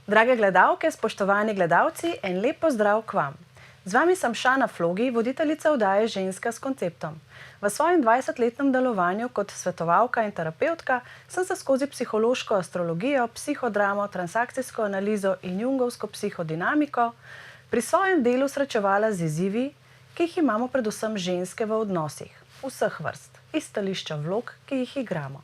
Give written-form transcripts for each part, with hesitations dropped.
Drage gledalke, spoštovani gledalci, en lep pozdrav k vam. Z vami sem Šana Flogi, voditeljica oddaje Ženska s konceptom. V svojem 20-letnem delovanju kot svetovalka in terapevtka sem se skozi psihološko astrologijo, psihodramo, transakcijsko analizo in jungovsko psihodinamiko pri svojem delu srečevala z izzivi, ki jih imamo predvsem ženske v odnosih, vseh vrst, iz stališča vlog, ki jih igramo.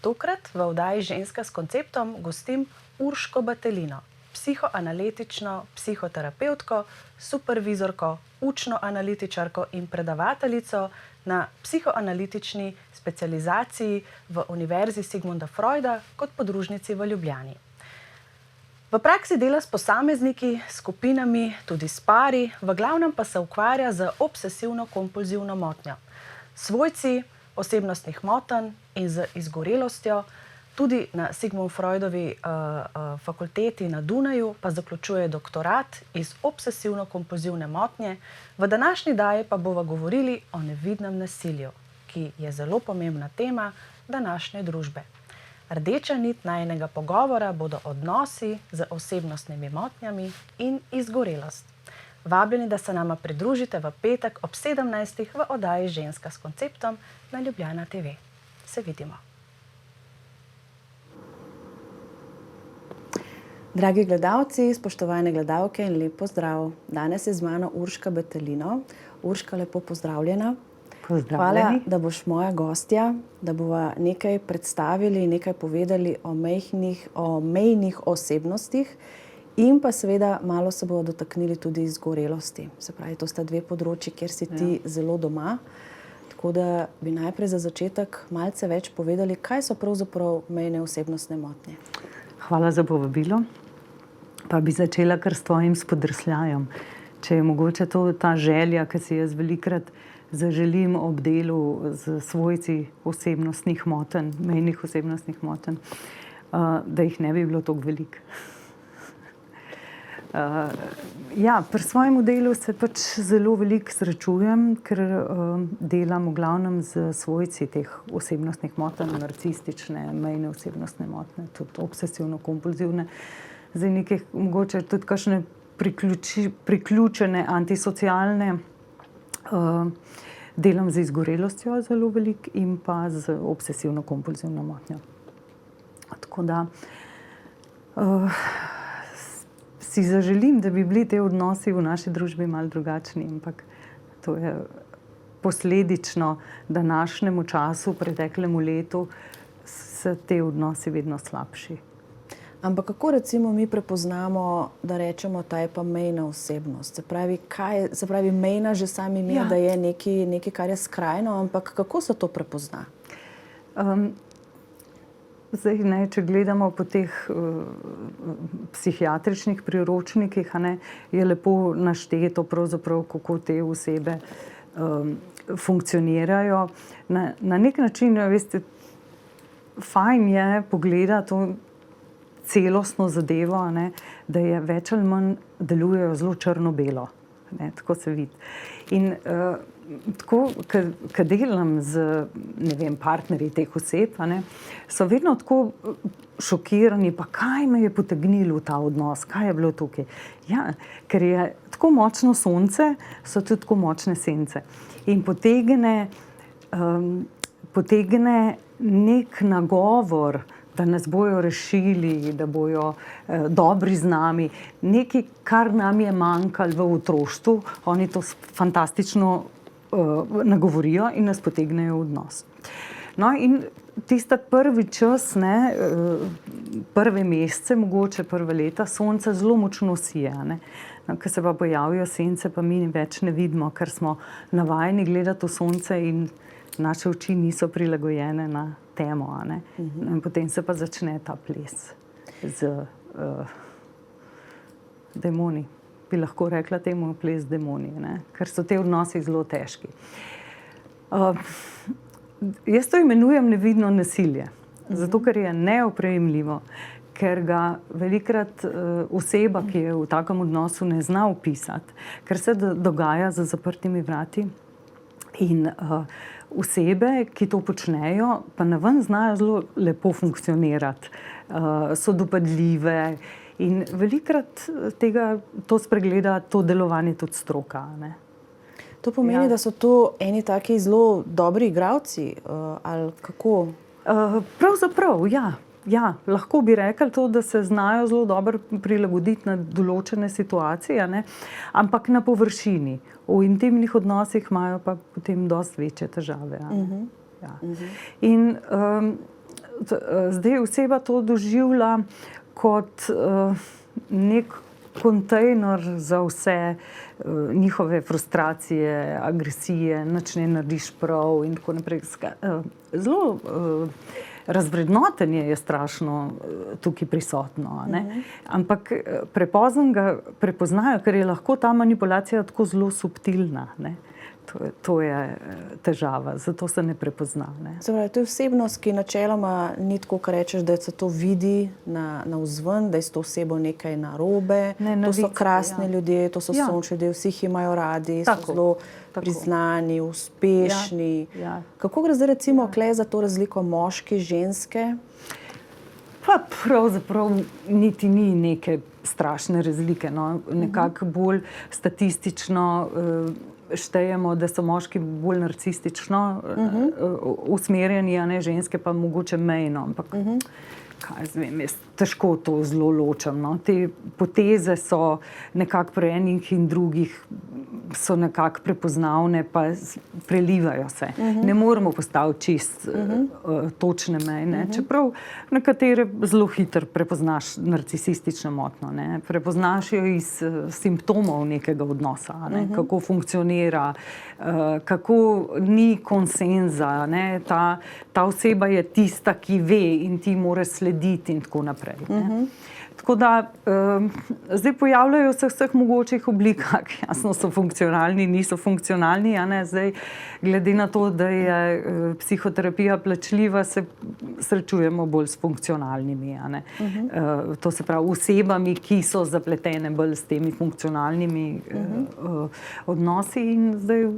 Tokrat v oddaji Ženska s konceptom gostim Urško Batelino, psihoanalitično psihoterapevtko, supervizorko, učno analitičarko in predavateljico na psihoanalitični specializaciji v Univerzi Sigmunda Freuda kot podružnici v Ljubljani. V praksi dela s posamezniki, skupinami, tudi s pari, v glavnem pa se ukvarja z obsesivno-kompulzivno motnjo, svojci osebnostnih motenj in z izgorelostjo. Tudi na Sigmund Freudovi fakulteti na Dunaju pa zaključuje doktorat iz obsesivno-kompulzivne motnje. V današnji daji pa bova govorili o nevidnem nasilju, ki je zelo pomembna tema današnje družbe. Rdeča nit najinega pogovora bodo odnosi z osebnostnimi motnjami in izgorelost. Vabljeni, da se nama pridružite v petek ob 17. v oddaji Ženska s konceptom na Ljubljana TV. Se vidimo. Dragi gledalci, spoštovane gledalke in lep pozdrav. Danes je z mano Urška Batelino. Urška, lepo pozdravljena. Pozdravljeni. Hvala, da boš moja gostja, da bova nekaj predstavili, nekaj povedali o mejnih osebnostih in pa seveda malo se bomo dotaknili tudi izgorelosti. Se pravi, to sta dve področji, kjer si ti zelo doma. Tako da bi najprej za začetek malce več povedali, kaj so pravzaprav mejne osebnostne motnje. Hvala za povabilo. Pa bi začela kar s tvojim spodrsljajem. Če je mogoče ta želja, ki si jaz velikokrat zaželim ob delu z svojci osebnostnih motenj, mejnih osebnostnih motenj, da jih ne bi bilo toliko veliko. Pri svojem delu se pač zelo veliko srečujem, ker delam v glavnem z svojci teh osebnostnih motenj, narcistične, mejne osebnostne motnje, tudi obsesivno-kompulzivne. Zdaj nekaj, mogoče tudi kakšne priključene antisocialne, delam z izgorelostjo zelo veliko in pa z obsesivno-kompulzivno motnjo. Tako da si zaželim, da bi bili te odnosi v naši družbi malo drugačni, ampak to je posledično današnjemu času, preteklemu letu, so te odnosi vedno slabši. Ampak kako recimo mi prepoznamo, da rečemo, ta je pa mejna osebnost? Se pravi, mejna že sami ime, da je nekaj, kar je skrajno, ampak kako se to prepozna? Zdaj, če gledamo po teh psihiatričnih priročnikih, je lepo našteto pravzaprav, kako te osebe funkcionirajo. Na nek način, veste, fajn je pogledati to celostno zadevo, da je več ali manj delujejo zelo črno-belo. Tako se vidi. In tako, ko delam z partnerji teh oseb, so vedno tako šokirani, pa kaj me je potegnilo v ta odnos, kaj je bilo tukaj. Ja, ker je tako močno sonce, so tudi tako močne sence. In potegne nek nagovor, da nas bojo rešili, da bojo dobri z nami. Nekaj, kar nam je manjkalo v otroštvu, oni to fantastično nagovorijo in nas potegnejo v odnos. No in tista prvi čas, prve mesece, mogoče prve leta, sonce zelo močno sije. Ko se pa pojavijo sence, pa mi več ne vidimo, ker smo navajeni gledati v sonce in naše oči niso prilagojene na temo. In potem se pa začne ta ples z demoni. Bi lahko rekla temu ples z demoni, ker so te odnosi zelo težki. Jaz to imenujem nevidno nasilje, zato ker je neoprejemljivo, ker ga velikokrat oseba, ki je v takem odnosu, ne zna opisati, ker se dogaja za zaprtimi vrati. In osebe, ki to počnejo, pa naven znajo zelo lepo funkcionirati, so dopadljive In velikokrat to spregleda to delovanje tudi stroka, ne. To pomeni, da so to eni taki zelo dobri igralci, ali kako? Pravzaprav, ja. Ja, lahko bi rekli to, da se znajo zelo dobro prilagoditi na določene situacije, ne? Ampak na površini. V intimnih odnosih imajo pa potem dosti večje težave. Ja. In zdaj oseba to doživlja kot nek kontejner za vse njihove frustracije, agresije, nič ne narediš prav in tako naprej. Zelo razvrednotenje je strašno tukaj prisotno, ne? Ampak prepozno ga prepoznajo, ker je lahko ta manipulacija tako zelo subtilna, ne? To je težava, zato se ne prepozna, ne? Zdaj, to je osebnost, ki načeloma ni tako, kar rečeš, da se to vidi navzven, da je s to osebo nekaj narobe. To so krasni ljudje, to so sončni ljudje, vsi jih imajo radi, so zelo priznani, uspešni. Kako gre zdaj recimo tule za to razliko moški, ženske? Pa pravzaprav niti ni neke strašne razlike, no. Nekako bolj statistično štejemo, da so moški bolj narcistično usmerjeni, a ne, ženske pa mogoče mejno, ampak kaj jaz vem, jaz težko to zelo ločem, no. Te poteze so nekako pri enih in drugih so nekako prepoznavne, pa prelivajo se. Ne moremo postaviti čist točne meje, ne. Čeprav nekatere zelo hitro prepoznaš narcisistično motnjo, ne. Prepoznaš jo iz simptomov nekega odnosa, ne. Kako funkcionira, kako ni konsenza, ne. Ta oseba je tista, ki ve in ti moraš slediti in tako naprej, ne. Tako da zdaj pojavljajo se v vseh mogočih oblikah. Jasno so funkcionalni, niso funkcionalni, a ne. Zdaj, glede na to, da je psihoterapija plačljiva, se srečujemo bolj s funkcionalnimi, a ne. To se pravi osebami, ki so zapletene bolj s temi funkcionalnimi odnosi in zdaj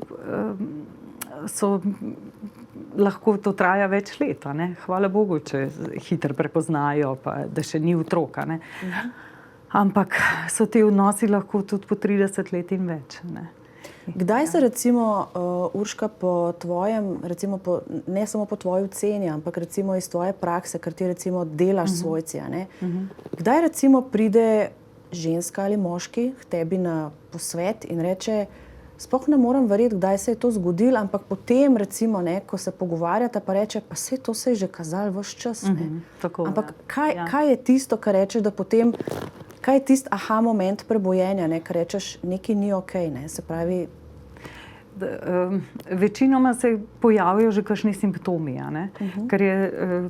lahko to traja več let, a ne. Hvala Bogu, če hitro prepoznajo, pa da še ni otrok, a ne. Ampak so ti odnosi lahko tudi po 30 let in več, ne. Kdaj se recimo, Urška, po tvojem, recimo ne samo po tvoji oceni, ampak recimo iz tvoje prakse, ker ti recimo delaš s svojci, a ne. Kdaj recimo pride ženska ali moški k tebi na posvet in reče: sploh ne morem verjeti, kdaj se je to zgodilo, ampak potem recimo, ne, ko se pogovarjata, pa reče, pa saj to se je že kazalo ves čas, ne. Ampak kaj je tisto, kar rečeš, da potem, kaj je tisti aha moment prebojenja, ne, kar rečeš, nekaj ni okej, ne, se pravi. Večinoma se pojavijo že kakšni simptomi, a ne. Ker je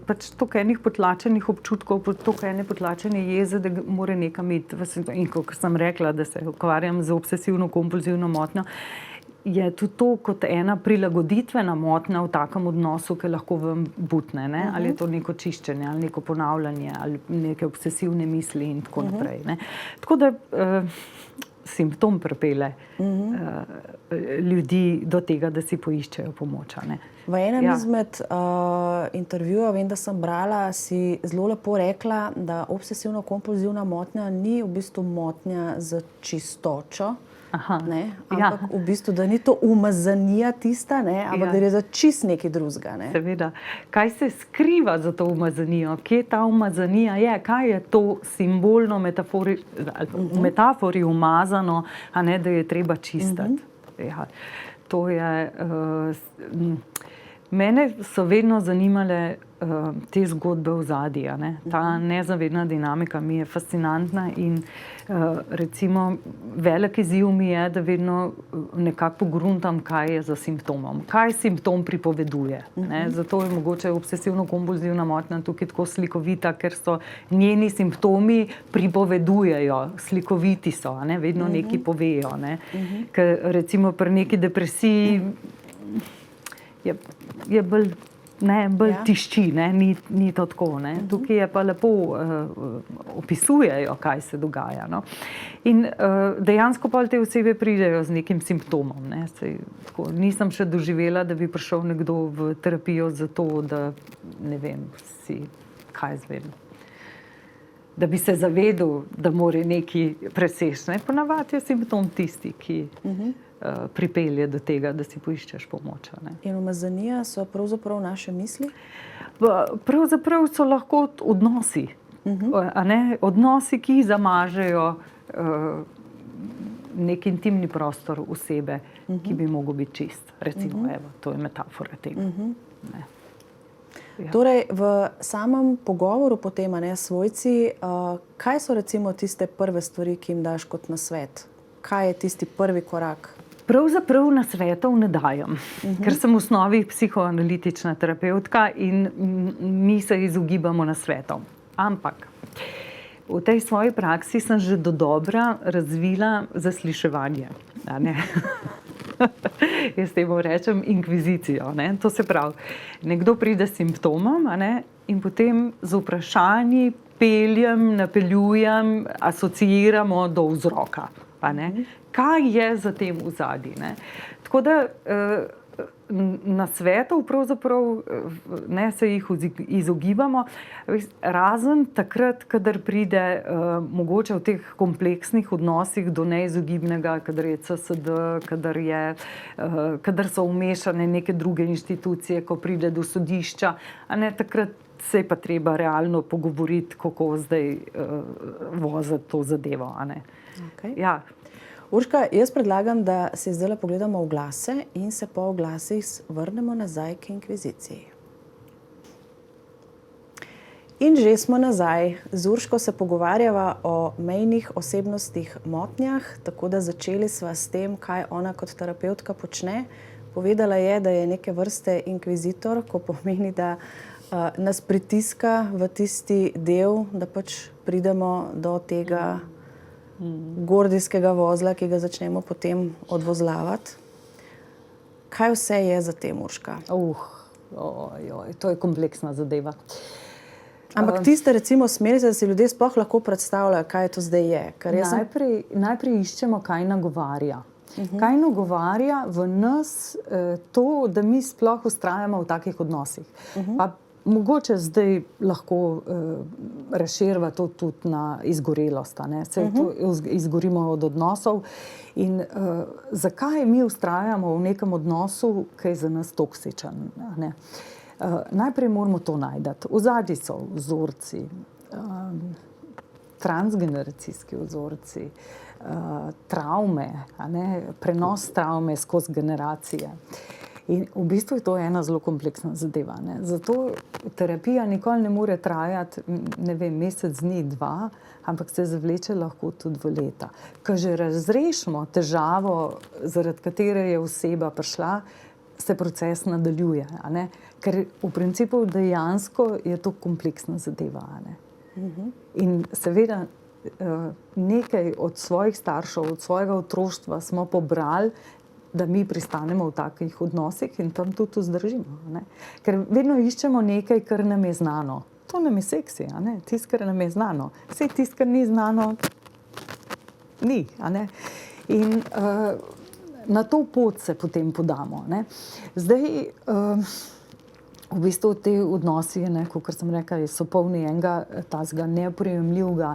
pač toliko enih potlačenih občutkov, toliko ene potlačene jeze, da mora nekam iti. In kot sem rekla, da se ukvarjam z obsesivno-kompulzivno motnjo, je tudi to kot ena prilagoditvena motnja v takem odnosu, ki lahko vam butne, ne. Ali je to neko čiščenje, ali neko ponavljanje, ali neke obsesivne misli in tako naprej, ne. Tako da simptom pripelje ljudi do tega, da si poiščejo pomoč, a ne. V enem izmed intervjujev, vem, da sem brala, si zelo lepo rekla, da obsesivno-kompulzivna motnja ni v bistvu motnja z čistočo, ne, ampak v bistvu, da ni to umazanija tista, ne, ampak da gre za čist nekaj drugega, ne. Seveda. Kaj se skriva za to umazanijo? Kje ta umazanija je? Kaj je to simbolno, v metafori umazano, a ne, da je treba čistiti? Ja. To je... Mene so vedno zanimale te zgodbe ozadij, a ne. Ta nezavedna dinamika mi je fascinantna in recimo velik izziv mi je, da vedno nekako pogruntam, kaj je za simptomom. Kaj simptom pripoveduje, ne. Zato je mogoče obsesivno-kompulzivna motnja tukaj tako slikovita, ker so njeni simptomi pripovedujejo, slikoviti so, a ne, vedno nekaj povejo, ne. Ker recimo pri neki depresiji je bolj tišči, ne, ni to tako, ne. Tukaj je pa lepo opisujejo, kaj se dogaja, no. In dejansko pol te osebe pridejo z nekim simptomom, ne. Saj tako, nisem še doživela, da bi prišel nekdo v terapijo zato, da, ne vem, kaj jaz vem, da bi se zavedal, da mora nekaj preseči. Ponavadi je simptom tisti, ki pripelje do tega, da si poiščeš pomoč. In umazanija so pravzaprav naše misli? Pravzaprav so lahko odnosi. Odnosi, ki zamažejo nek intimni prostor osebe, ki bi mogel biti čist. Recimo, to je metafora tega. Ja. Torej, v samem pogovoru potem, s svojci, kaj so recimo tiste prve stvari, ki jim daš kot nasvet? Kaj je tisti prvi korak? Pravzaprav nasvetov ne dajem, ker sem v osnovi psihoanalitična terapevtka in mi se izogibamo nasvetom. Ampak v tej svoji praksi sem že dodobra razvila zasliševanje. Jaz temu rečem inkvizicijo. To se pravi, nekdo pride s simptomom in potem z vprašanji peljem, napeljujem, asociiramo do vzroka. Kaj je za tem ozadji? Tako da nasvetov pravzaprav se jih izogibamo, razen takrat, kadar pride mogoče v teh kompleksnih odnosih do neizogibnega, kadar je CSD, kadar so vmešane neke druge inštitucije, ko pride do sodišča, takrat se je pa treba realno pogovoriti, kako zdaj voziti to zadevo. Okay. Ja. Urška, jaz predlagam, da si zdaj pogledamo oglase in se po oglasih vrnemo nazaj k inkviziciji. In že smo nazaj. Z Urško se pogovarjava o mejnih osebnostnih motnjah, tako da začeli sva s tem, kaj ona kot terapevtka počne. Povedala je, da je neke vrste inkvizitor, ko pomeni, da nas pritiska v tisti del, da pač pridemo do tega gordijskega vozla, ki ga začnemo potem odvozlavati. Kaj vse je za tem, Urška? To je kompleksna zadeva. Ampak tiste recimo smernice, da si ljudje sploh lahko predstavljajo, kaj to zdaj je. Najprej iščemo, kaj nagovarja. Kaj nagovarja v nas to, da mi sploh vztrajamo v takih odnosih. Pa mogoče zdaj lahko razširva to tudi na izgorelost. Izgorimo od odnosov. In zakaj mi vztrajamo v nekem odnosu, ki je za nas toksičen? Najprej moramo to najti. Ozadji so vzorci, transgeneracijski vzorci, travme, prenos travme skozi generacije. In v bistvu je to ena zelo kompleksna zadeva. Zato terapija nikoli ne more trajati, mesec dni, 2, ampak se zavleče lahko tudi v leta. Ko že razrešimo težavo, zaradi katere je oseba prišla, se proces nadaljuje. Ker v principu dejansko je to kompleksna zadeva. In seveda nekaj od svojih staršev, od svojega otroštva smo pobrali, da mi pristanemo v takih odnosih in tam tudi vzdržimo. Ker vedno iščemo nekaj, kar nam je znano. To nam je seksi, tisto, kar nam je znano. Vse tisto, kar ni znano, ni. In na to pot se potem podamo. Zdaj, v bistvu te odnosi, kot sem rekla, so polni enega tazga neprejemljivega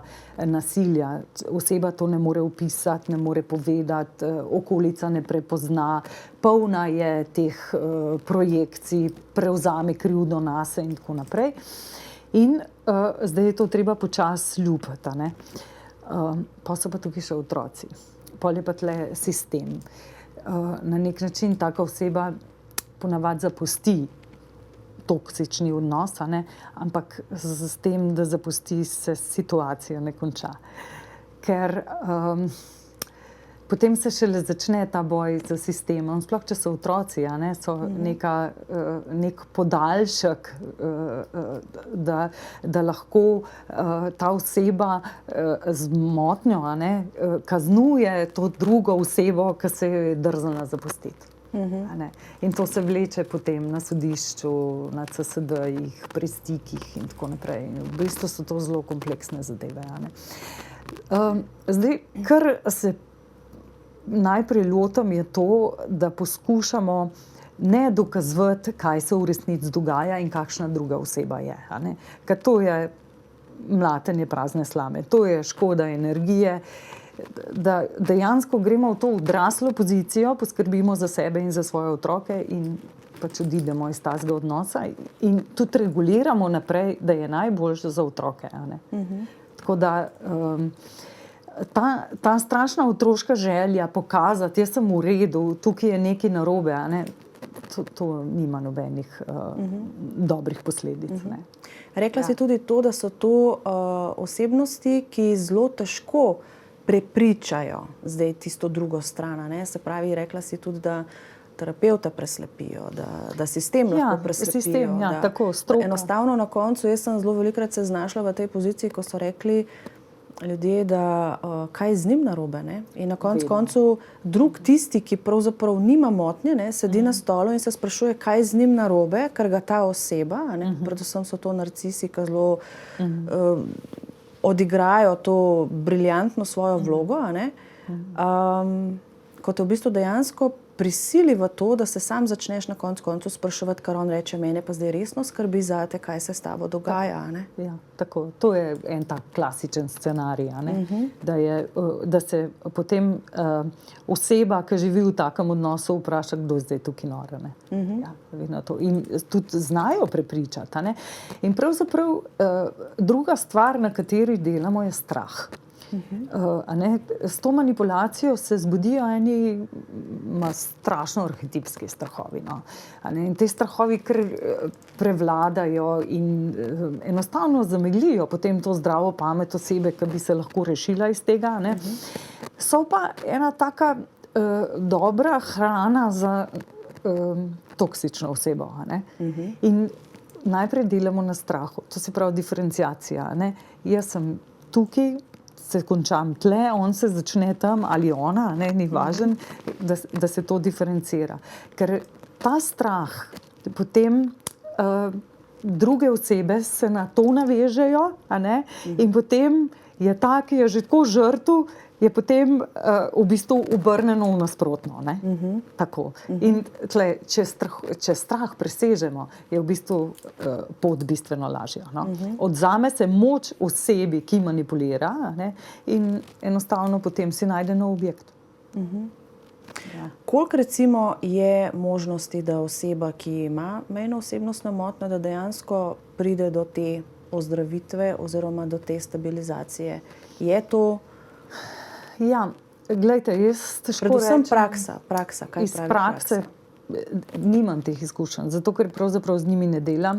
nasilja. Oseba to ne more opisati, ne more povedati, okolica ne prepozna, polna je teh projekcij, prevzame krivdo nase in tako naprej. In zdaj je to treba počasi ljubiti. Pa so pa tukaj še otroci. Pol je pa tle sistem. Na nek način taka oseba ponavadi zapusti toksični odnos, ampak s tem, da zapusti, se situacija ne konča. Ker potem se šele začne ta boj z sistemom. Sploh, če so otroci, so nek podaljšek, da lahko ta oseba z motnjo kaznuje to drugo osebo, ki se jo je drznila zapustiti. In to se vleče potem na sodišču, na CSD-jih, pri stikih in tako naprej. V bistvu so to zelo kompleksne zadeve. Zdaj, kar se najprej lotam, je to, da poskušamo ne dokazovati, kaj se v resnici dogaja in kakšna druga oseba je. Ker to je mlatenje prazne slame. To je škoda energije, da dejansko gremo v to odraslo pozicijo, poskrbimo za sebe in za svoje otroke in pač odidemo iz tazga odnosa in tudi reguliramo naprej, da je najboljše za otroke. A ne? Tako da ta strašna otroška želja pokazati, jaz sem v redu, tukaj je nekaj narobe, a ne? To nima nobenih dobrih posledic. Ne? Rekla si tudi to, da so to osebnosti, ki zelo težko prepričajo zdaj tisto drugo stran. Ne? Se pravi, rekla si tudi, da terapevta preslepijo, da sistem lahko preslepijo. Sistem, ja, tako, stroka. Enostavno na koncu, jaz sem zelo velikokrat se znašla v tej poziciji, ko so rekli ljudje, da kaj z njim narobe. Ne? In na koncu drug tisti, ki pravzaprav nima motnje, ne, sedi na stolu in se sprašuje, kaj z njim narobe, ker ga ta oseba, ne, predvsem so to narcisi, ki zelo odigrajo to briljantno svojo vlogo, a ne, kot je v bistvu dejansko prisili v to, da se sam začneš na koncu spraševati, kar on reče, mene pa zdaj resno skrbi zate, kaj se s tabo dogaja. Ne? Ja, tako. To je en tak klasičen scenarij, a ne? Da se potem oseba, ki živi v takem odnosu, vpraša, kdo je zdaj tukaj nora. Ja, vedno to. In tudi znajo prepričati. A ne? In pravzaprav druga stvar, na kateri delamo, je strah. S to manipulacijo se zbudijo eni strašno arhetipski strahovi. No? In te strahovi prevladajo in enostavno zameglijo potem to zdravo pamet osebe, ki bi se lahko rešila iz tega. Ne? So pa ena taka dobra hrana za toksično osebo. Ne? In najprej delamo na strahu. To se pravi diferenciacija. Ne? Jaz sem tukaj, se končam tle, on se začne tam ali ona, ne, ni važno, da se to diferencira. Ker ta strah, potem druge osebe se na to navežejo, a ne, in potem je ta, ki je že tako žrtev, je potem v bistvu obrnjeno v nasprotno. Ne? Tako. In tle, če strah presežemo, je v bistvu pot bistveno lažja. No? Odzame se moč osebi, ki manipulira, ne? In enostavno potem si najde nov objekt. Ja. Koliko recimo je možnosti, da oseba, ki ima mejno osebnostno motnjo, da dejansko pride do te ozdravitve oziroma do te stabilizacije? Je to... Ja, glejte, jaz težko predvsem rečem... praksa. Kaj iz prakse nimam teh izkušenj, zato ker pravzaprav z njimi ne delam.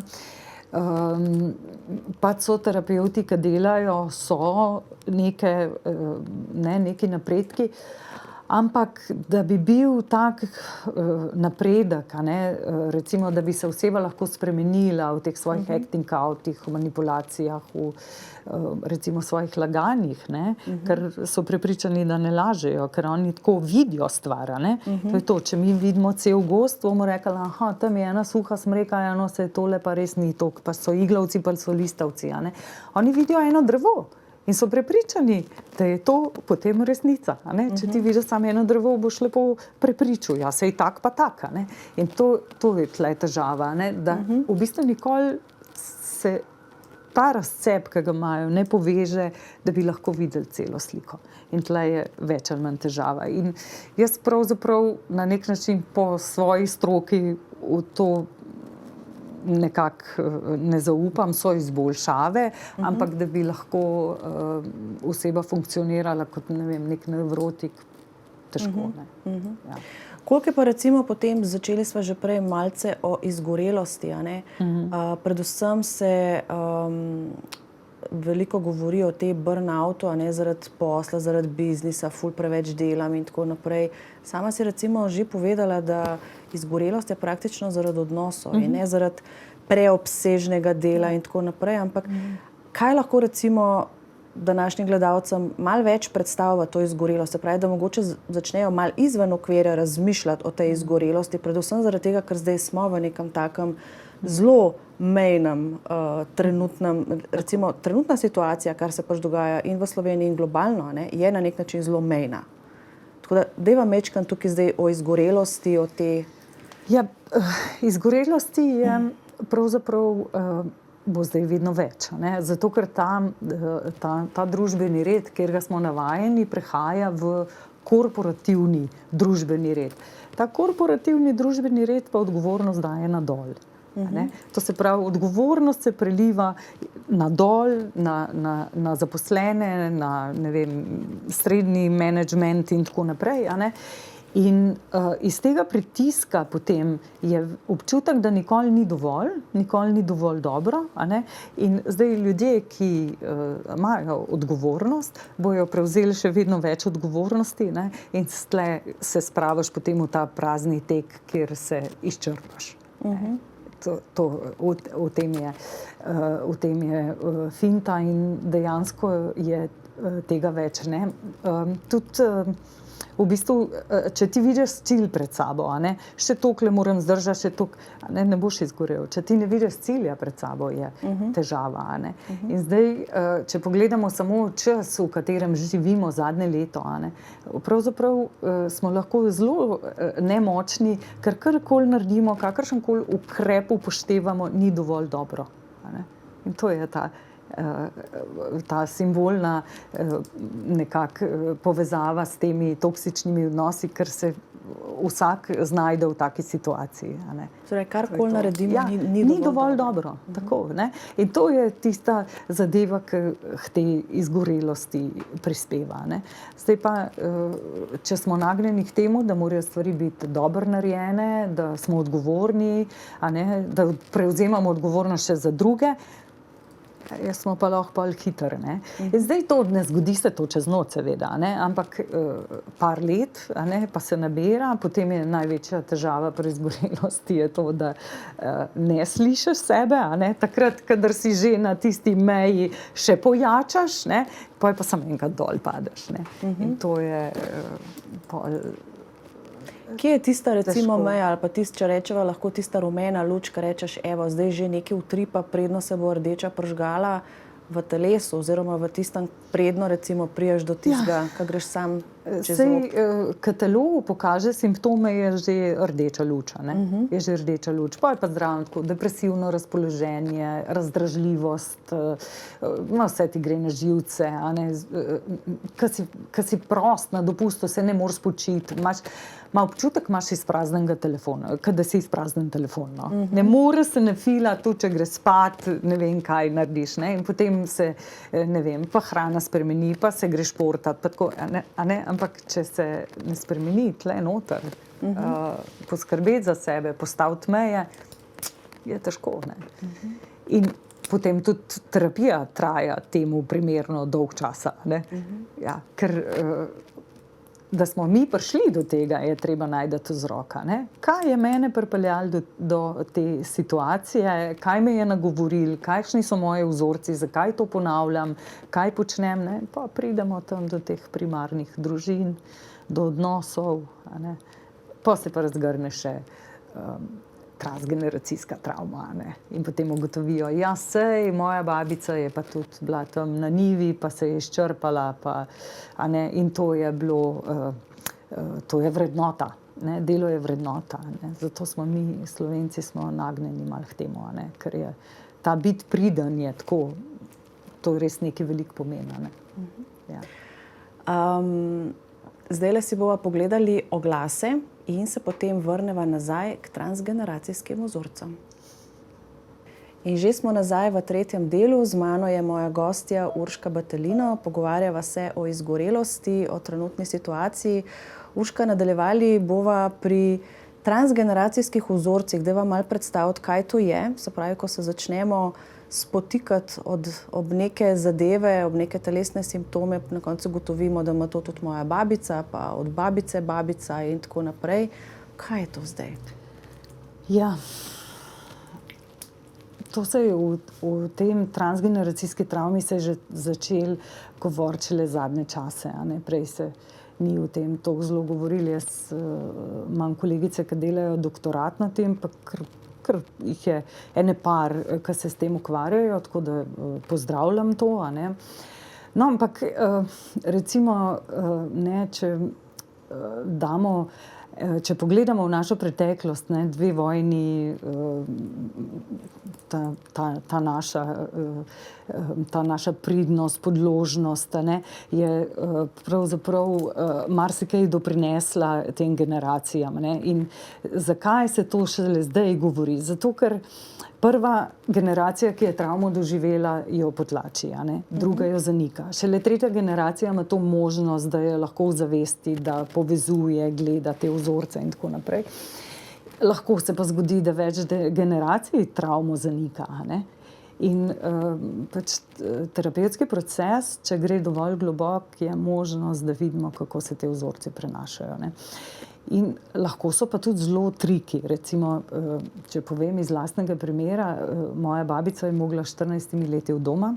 Pač so terapevti, ki delajo, so neki napredki, ampak da bi bil tak napredek, recimo, da bi se oseba lahko spremenila v teh svojih acting outih, v manipulacijah, v recimo svojih laganjih, ker so prepričani, da ne lažejo, ker oni tako vidijo stvar. To je to, če mi vidimo cel gozd, bomo rekli, aha, tam je ena suha smreka, eno se tole pa res ni to, pa so iglavci, pa so listavci. Oni vidijo eno drevo. In so prepričani, da je to potem resnica. Če ti vidiš samo eno drevo, boš lepo prepričal. Ja, sej tak pa tak. In to je tle težava. Da v bistvu nikoli se ta razcep, ki ga imajo, ne poveže, da bi lahko videli celo sliko. In tle je več ali manj težava. In jaz pravzaprav na nek način po svoji stroki v to nekako ne zaupam, so izboljšave, ampak da bi lahko oseba funkcionirala kot, ne vem, nek nevrotik, težko. Ja. Koliko je pa recimo potem, začeli smo že prej malce o izgorelosti, predvsem se veliko govori o tej burnoutu, zaradi posla, zaradi biznisa, ful preveč delam in tako naprej. Sama si recimo že povedala, da izgorelost je praktično zaradi odnosov in ne zaradi preobsežnega dela in tako naprej, ampak kaj lahko recimo današnjim gledalcem malo več predstavlja to izgorelost, se pravi, da mogoče začnejo malo izven okvirja razmišljati o tej izgorelosti, predvsem zaradi tega, ker zdaj smo v nekem takem zelo mejnem, trenutna situacija, kar se pač dogaja in v Sloveniji in globalno, je na nek način zelo mejna. Tako da, dajva mečkam tukaj zdaj o izgorelosti, o te... Ja, izgorelosti je pravzaprav bo zdaj vedno več. Ne? Zato, ker ta družbeni red, kjer ga smo navajeni, prehaja v korporativni družbeni red. Ta korporativni družbeni red pa odgovornost daje na dol. To se pravi, odgovornost se preliva na dol, na zaposlene, na srednji menedžment in tako naprej. In iz tega pritiska potem je občutek, da nikoli ni dovolj dobro. In zdaj ljudje, ki imajo odgovornost, bojo prevzeli še vedno več odgovornosti, in se spraviš potem v ta prazni tek, kjer se izčrpaš. V tem je finta in dejansko je tega več. Tudi v bistvu, če ti vidiš cilj pred sabo, še toliko moram zdržati, še toliko, ne boš izgorel. Če ti ne vidiš cilja pred sabo, je težava. In zdaj, če pogledamo samo čas, v katerem živimo zadnje leto, pravzaprav smo lahko zelo nemočni, ker karkoli naredimo, kakršenkoli ukrep upoštevamo, ni dovolj dobro. In to je ta simbolna nekako povezava s temi toksičnimi odnosi, ker se vsak znajde v taki situaciji. Torej, karkoli naredimo, ni dovolj dobro. Tako, in to je tista zadeva, ki k tej izgorelosti prispeva. Zdaj pa, če smo nagnjeni k temu, da morajo stvari biti dobro narejene, da smo odgovorni, da prevzemamo odgovornost še za druge, jaz smo pa lahko bolj hitri. Zdaj to ne zgodi se to čez noč, seveda, ampak par let, pa se nabira, potem je največja težava pri izgorelosti je to, da ne slišiš sebe, takrat, kadar si že na tisti meji še pojačaš, pa samo enkrat dol padeš. In to je Kje je tista recimo meja ali pa če rečeva lahko tista rumena luč, ki rečeš, evo, zdaj že nekaj utripa, predno se bo rdeča pržgala v telesu oziroma v tistem predno recimo priješ do tistega, ko greš sam čez ok. Ko telo pokaže simptome, je že rdeča luč. Je že rdeča luč. Pa je pa zraven tako depresivno razpoloženje, razdražljivost, vse ti gre na živce. Ko si prost na dopustu, se ne moreš spočiti. Občutek imaš izpraznjenega telefona, da si izpraznen telefon. Ne moreš se nafilati, tudi če greš spat, ne vem, kaj narediš. In potem se, pa hrana spremeni, pa se greš športat, pa tako, ampak če se ne spremeni tle noter, poskrbeti za sebe, postaviti meje, je težko. In potem tudi terapija traja temu primerno dolg časa. Ker da smo mi prišli do tega, je treba najti vzroka. Kaj je mene pripeljalo do te situacije, kaj me je nagovorilo, kakšni so moji vzorci, zakaj to ponavljam, kaj počnem, pa pridemo tam do teh primarnih družin, do odnosov, pa se pa razgrne še transgeneracijska travma. In potem ugotovijo, sej, moja babica je pa tudi bila tam na njivi, pa se je izčrpala, in to je bilo, to je vrednota. Delo je vrednota. Zato smo mi, Slovenci, smo nagnjeni malo k temu, ker je ta biti priden je tako, to res nekaj veliko pomeni. Zdajle si bova pogledali oglase in se potem vrneva nazaj k transgeneracijskim vzorcem. In že smo nazaj v tretjem delu, z mano je moja gostja Urška Battelino, pogovarjava se o izgorelosti, o trenutni situaciji. Urška, nadaljevali bova pri transgeneracijskih vzorcih, da vam malo predstaviti, kaj to je, se pravi, ko se začnemo spotikati ob neke zadeve, ob neke telesne simptome, na koncu gotovimo, da ima to tudi moja babica, pa od babice babica in tako naprej. Kaj je to zdaj? To se je v tem transgeneracijski travmi se je že začel govoriti šele zadnje čase. Prej se ni o tem toliko zelo govorili. Jaz imam kolegice, ki delajo doktorat na tem, pa ker jih je ene par, ki se s tem ukvarjajo, tako da pozdravljam to. Ampak recimo, če damo Če pogledamo v našo preteklost, ne, 2 vojni, ta naša pridnost, podložnost, ne, je pravzaprav marsikaj doprinesla tem generacijam. Ne. In zakaj se to šele zdaj govori? Zato, ker prva generacija, ki je travmo doživela, jo potlači, a ne? Druga jo zanika. Šele tretja generacija ima to možnost, da je lahko v zavesti, da povezuje, gleda te vzorce in tako naprej. Lahko se pa zgodi, da več generacij travmo zanika, a ne? In pač terapevtski proces, če gre dovolj globok, je možnost, da vidimo, kako se te vzorci prenašajo, ne. In lahko so pa tudi zelo triki. Recimo, če povem iz lastnega primera, moja babica je mogla 14 leti od doma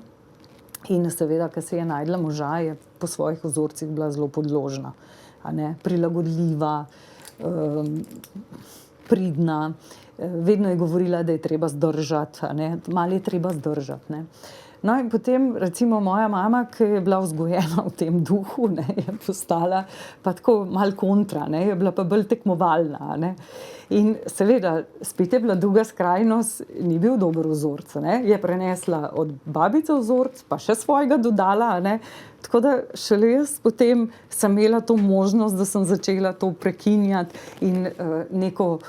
in seveda, ko se je našla moža, je po svojih vzorcih bila zelo podložna, a ne, prilagodljiva, pridna, vedno je govorila, da je treba zdržati, a ne, malo je treba zdržati, ne. No, in potem recimo moja mama, ki je bila vzgojena v tem duhu, ne, je postala pa tako malo kontra, ne, je bila pa bolj tekmovalna, ne. In seveda, spet je bila druga skrajnost, ni bil dober vzorec, ne, je prenesla od babice vzorec, pa še svojega dodala, a ne. Tako da šele jaz potem sem imela to možnost, da sem začela to prekinjati in neko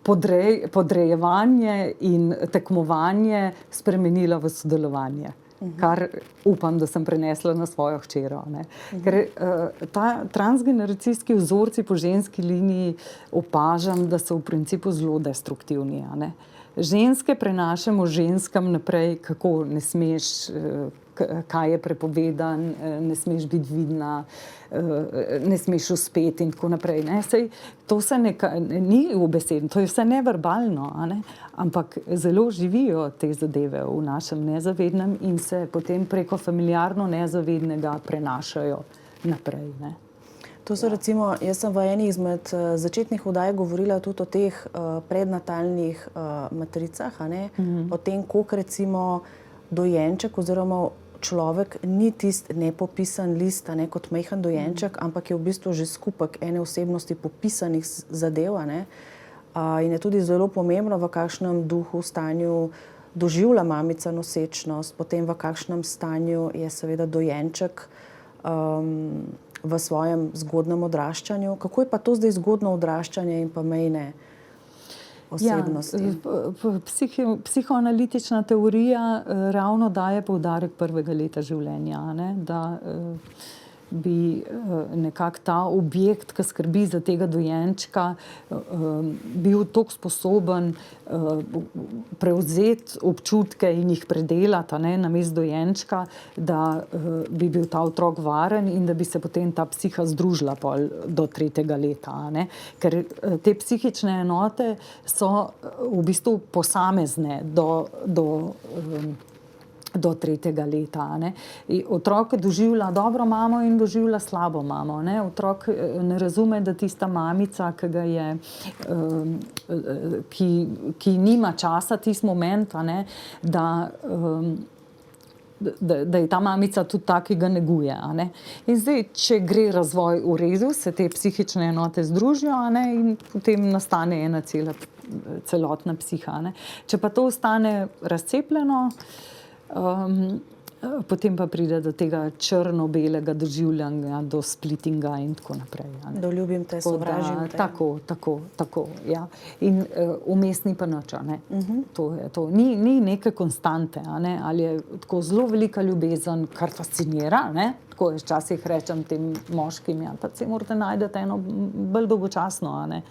podrejevanje in tekmovanje spremenila v sodelovanje. Kar upam, da sem prenesla na svojo hčero, ne. Ker ta transgeneracijski vzorci po ženski liniji opažam, da so v principu zelo destruktivni, a ne. Ženske prenašamo ženskam naprej, kako ne smeš, kaj je prepovedan, ne smeš biti vidna, ne smeš uspeti in tako naprej, ne. Saj to se ni ubesedno, to je vse neverbalno, a ne, ampak zelo živijo te zadeve v našem nezavednem in se potem preko familiarno nezavednega prenašajo naprej, ne. To so recimo, jaz sem v eni izmed začetnih oddaj govorila tudi o teh prednatalnih matricah, a ne, o tem, koliko recimo dojenček oziroma človek ni tisti nepopisan list, a ne, kot majhen dojenček, ampak je v bistvu že skupek ene osebnosti popisanih zadev, a ne. In je tudi zelo pomembno, v kakšnem duhu, stanju doživlja mamica nosečnost, potem v kakšnem stanju je seveda dojenček v svojem zgodnjem odraščanju. Kako je pa to zdaj zgodnje odraščanje in pa mejne osebnosti? Ja, psihoanalitična teorija ravno daje poudarek prvega leta življenja, a ne, da bi nekako ta objekt, ki skrbi za tega dojenčka, bil toliko sposoben prevzeti občutke in jih predelati, a ne, namesto dojenčka, da bi bil ta otrok varen in da bi se potem ta psiha združila pol do 3. leta, a ne. Ker te psihične enote so v bistvu posamezne do 3. leta, a ne. Otrok doživlja dobro mamo in doživlja slabo mamo, ne. Otrok ne razume, da tista mamica, ki ga je, ki nima časa tisti moment, a ne, da je ta mamica tudi ta, ki ga neguje, a ne. In zdaj, če gre razvoj v redu, se te psihične enote združijo, a ne, in potem nastane ena celotna psiha, a ne. Če pa to ostane razcepljeno, potem pa pride do tega črno-belega doživljanja, do splittinga in tako naprej, a ne. Da ljubim te, sovražim te. Tako, ja. In vmes ni pa nič, a ne. To je to. Ni neke konstante, a ne. Ali je tako zelo velika ljubezen, kar fascinira, ne. Tako jaz včasih rečem tem moškim, ja, pa se morate najti eno bolj dolgočasno, a ne.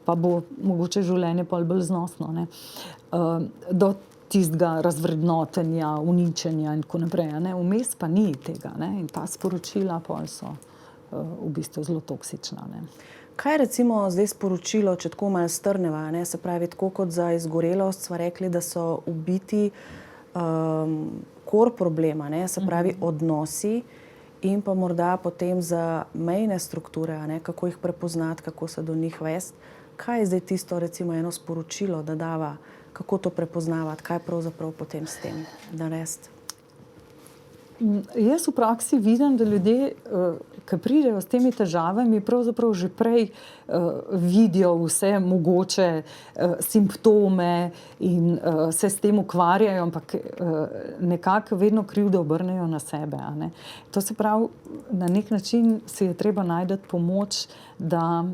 Pa bo mogoče življenje pol bolj znosno, ne. Do tistega razvrednotenja, uničenja in tako naprej, a ne. Vmes pa ni tega, ne. In ta sporočila pol so v bistvu zelo toksična, ne. Kaj je recimo zdaj sporočilo, če tako malo strneva, ne? Se pravi, tako kot za izgorelost sva rekli, da so v biti core problema, ne? Se pravi odnosi in pa morda potem za mejne strukture, a ne? Kako jih prepoznati, kako se do njih vesti. Kaj je zdaj tisto recimo eno sporočilo, da dava, kako to prepoznavati, kaj pravzaprav potem s tem narediti? Jaz v praksi vidim, da ljudje, ki pridejo s temi težavami, pravzaprav že prej vidijo vse mogoče simptome in se s tem ukvarjajo, ampak nekako vedno krivdo obrnejo na sebe, a ne. To se pravi, na nek način si je treba najti pomoč, da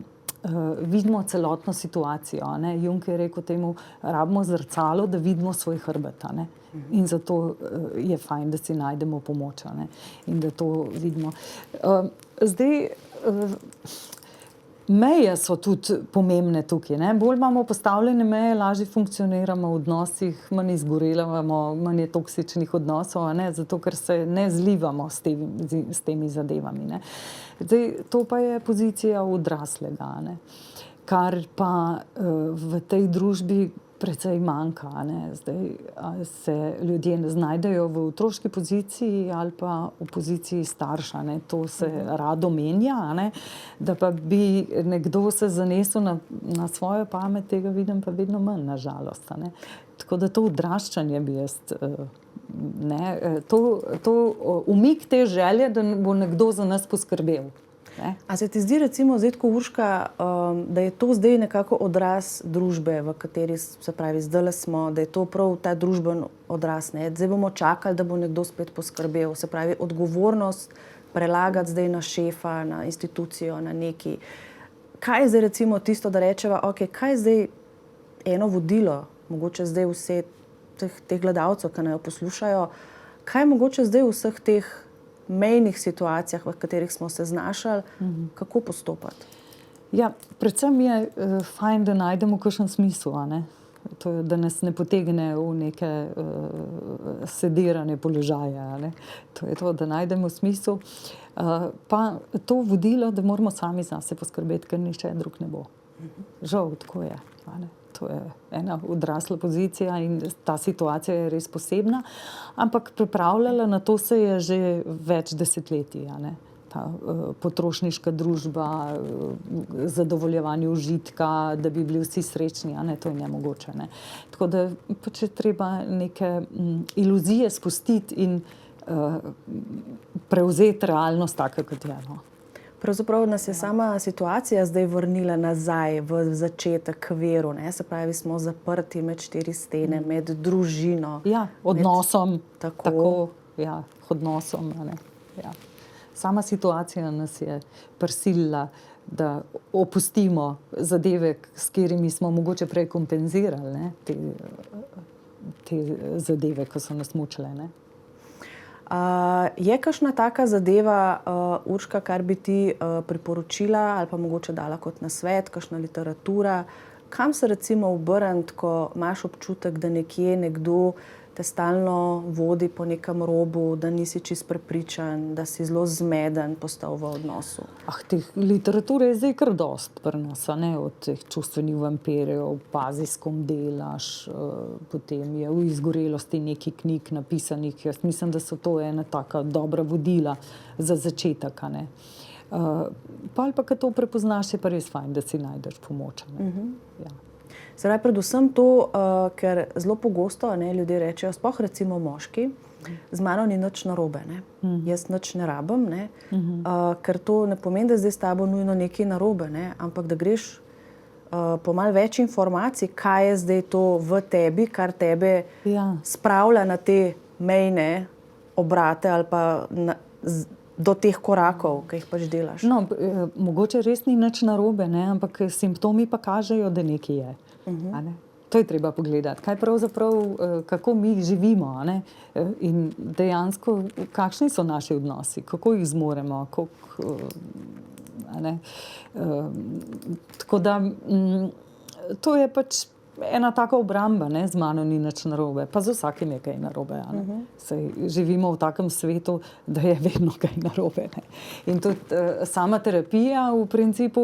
vidimo celotno situacijo, a ne. Jung je rekel temu, rabimo zrcalo, da vidimo svoj hrbet, a ne. In zato je fajn, da si najdemo pomoč, a ne. In da to vidimo. Zdaj, meje so tudi pomembne tukaj, ne. Bolj imamo postavljene meje, lažje funkcioniramo v odnosih, manj izgorevamo, manj je toksičnih odnosov, a ne, zato ker se ne zlivamo s temi zadevami, ne. Zdaj, to pa je pozicija odraslega, a ne. Kar pa v tej družbi precej manjka, a ne. Zdaj, se ljudje znajdejo v otroški poziciji ali pa v poziciji starša, ne. To se rado menja, a ne. Da pa bi nekdo se zanesel na svojo pamet, tega vidim pa vedno manj, na žalost, a ne. Tako da to odraščanje bi jaz, umik te želje, da bo nekdo za nas poskrbel. A se ti zdi recimo, zdaj tako Urška, da je to zdaj nekako odraz družbe, v kateri, se pravi, zdajle smo, da je to prav ta družben odraz, ne? Zdaj bomo čakali, da bo nekdo spet poskrbel, se pravi, odgovornost prelagati zdaj na šefa, na institucijo, na neki. Kaj je zdaj recimo tisto, da rečeva, ok, kaj je zdaj eno vodilo, mogoče zdaj vse teh gledalcev, ki naj jo poslušajo, kaj je mogoče zdaj v vseh teh mejnih situacijah, v katerih smo se znašli, kako postopati? Ja, predvsem je fajn, da najdemo kakšen smisel, a ne. To je, da nas ne potegne v neke sedirane položaje, a ne. To je to, da najdemo smisel. Pa to vodilo, da moramo sami zase poskrbeti, ker nihče drug ne bo. Žal, tako je, a ne. To je ena odrasla pozicija in ta situacija je res posebna, ampak pripravljala na to se je že več desetletij, a ne. Ta potrošniška družba, zadovoljevanje užitka, da bi bili vsi srečni, a ne, to je nemogoče, ne. Tako da pač je treba neke iluzije spustiti in prevzeti realnost tako, kot je, no. Pravzaprav nas je sama situacija zdaj vrnila nazaj v začetek veru, ne? Se pravi, smo zaprti med štiri stene, med družino. Ja, odnosom. Tako. Ja, odnosom, a ne. Ja. Sama situacija nas je prisilila, da opustimo zadeve, s katerimi smo mogoče prej kompenzirali, ne, te zadeve, ko so nas mučile, ne. Je kakšna taka zadeva, Urška, kar bi ti priporočila ali pa mogoče dala kot nasvet, kakšna literatura, kam se recimo obrniti, ko imaš občutek, da nekje nekdo te stalno vodi po nekem robu, da nisi čisto prepričan, da si zelo zmeden postal v odnosu? Teh literature je zdaj kar dosti pri nas, a ne, od teh čustvenih vampirjev, Pazi, s kom delaš, potem je v izgorelosti nekaj knjig napisanih. Jaz mislim, da so to ena taka dobra vodila za začetek, a ne. Pa ali pa, ko to prepoznaš, je pa res fajn, da si najdeš pomoč, a ne. Ja. Zdaj, predvsem to, ker zelo pogosto, ne, ljudje rečejo, sploh recimo moški, z mano ni nič narobe, ne. Jaz nič ne rabim, ne. Ker to ne pomeni, da zdaj s tabo nujno nekaj narobe, ne, ampak da greš po malo več informacij, kaj je zdaj to v tebi, kar tebe spravlja na te mejne obrate ali pa do teh korakov, ki jih pač delaš. No, mogoče res ni nič narobe, ne, ampak simptomi pa kažejo, da nekaj je. A ne? To je treba pogledati. Kaj pravzaprav, kako mi živimo, a ne? In dejansko, kakšni so naši odnosi, kako jih zmoremo, a ne? Tako da, to je pač ena taka obramba, ne, z mano ni nič narobe, pa z vsakim je kaj narobe, a ne. Saj živimo v takem svetu, da je vedno kaj narobe, ne. In tudi sama terapija, v principu,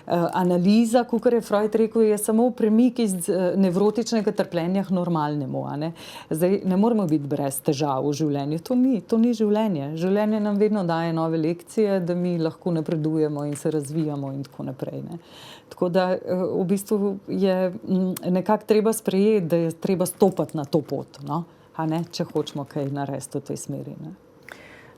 analiza, kakor je Freud rekel, je samo premik iz nevrotičnega trpljenja k normalnemu, a ne. Zdaj, ne moremo biti brez težav v življenju, to ni življenje. Življenje nam vedno daje nove lekcije, da mi lahko napredujemo in se razvijamo in tako naprej, ne. Tako da v bistvu je nekako treba sprejeti, da je treba stopiti na to pot, no, a ne, če hočemo kaj narediti v tej smeri, ne.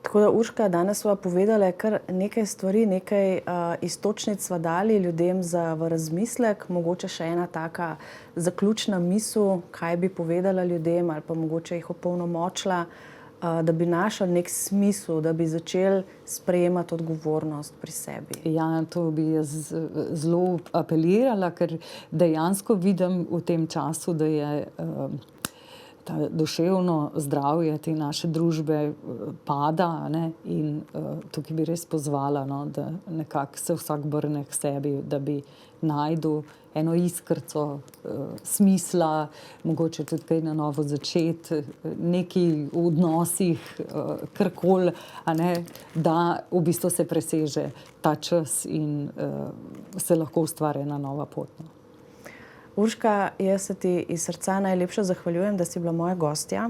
Tako da, Urška, danes sva povedala kar nekaj stvari, nekaj iztočnic sva dali ljudem v razmislek, mogoče še ena taka zaključna misel, kaj bi povedala ljudem ali pa mogoče jih opolnomočila, da bi našli nek smisel, da bi začeli sprejemati odgovornost pri sebi. Ja, to bi jaz zelo apelirala, ker dejansko vidim v tem času, da je duševno zdravje te naše družbe pada, ne? In tukaj bi res pozvala, no, da nekako se vsak vrne k sebi, da bi našel eno iskrco smisla, mogoče tudi kaj na novo začeti, nekaj v odnosih, karkoli, a ne, da v bistvu se preseže ta čas in se lahko ustvari ena nova pot. Urška, jaz se ti iz srca najlepše zahvaljujem, da si bila moja gostja.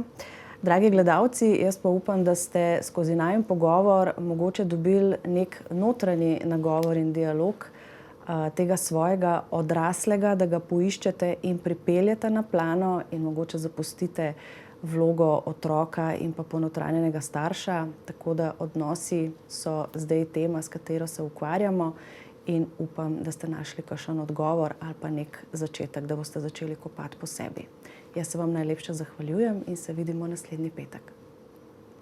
Dragi gledalci, jaz pa upam, da ste skozi najin pogovor mogoče dobili nek notranji nagovor in dialog tega svojega odraslega, da ga poiščete in pripeljete na plano in mogoče zapustite vlogo otroka in pa ponotranjenega starša. Tako da odnosi so zdaj tema, s katero se ukvarjamo. In upam, da ste našli kakšen odgovor ali pa nek začetek, da boste začeli kopati po sebi. Jaz se vam najlepše zahvaljujem in se vidimo naslednji petek.